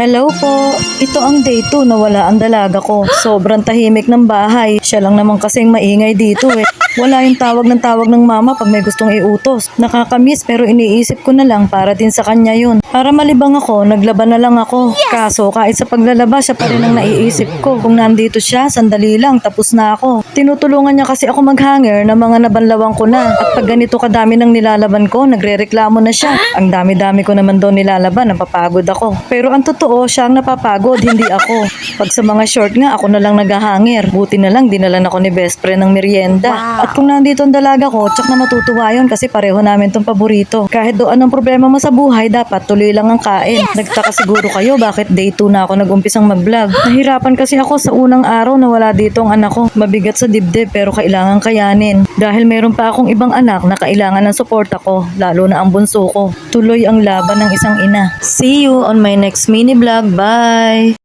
Hello po. Ito ang day 2 na wala ang dalaga ko. Sobrang tahimik ng bahay. Siya lang naman kasing maingay dito eh. Wala yung tawag ng mama pag may gustong iutos. Nakakamiss pero iniisip ko na lang para din sa kanya yun. Para malibang ako, naglaban na lang ako. Kaso kahit sa paglalaba, siya pa rin ang naiisip ko. Kung nandito siya, sandali lang, tapos na ako. Tinutulungan niya kasi ako maghanger ng mga nabanlawang ko na. At pag ganito kadami ng nilalaban ko, nagrereklamo na siya. Ang dami-dami ko naman doon nilalaban, napapagod ako. Pero ang totoo, siya ang napapagod, hindi ako. Pag sa mga short nga, ako na lang naghahanger. Buti na lang, dinalan ako ni best friend ng merienda. At kung nandito ang dalaga ko, tsak na matutuwa yun kasi pareho namin tong paborito. Kahit doon ang problema mo sa buhay, dapat tuloy lang ang kain. Nagtaka siguro kayo bakit day 2 na ako nag-umpisang mag-vlog. Nahirapan kasi ako sa unang araw na wala dito ang anak ko. Mabigat sa dibdib pero kailangan kayanin. Dahil meron pa akong ibang anak na kailangan ng suporta ko, lalo na ang bunso ko. Tuloy ang laban ng isang ina. See you on my next mini vlog. Bye!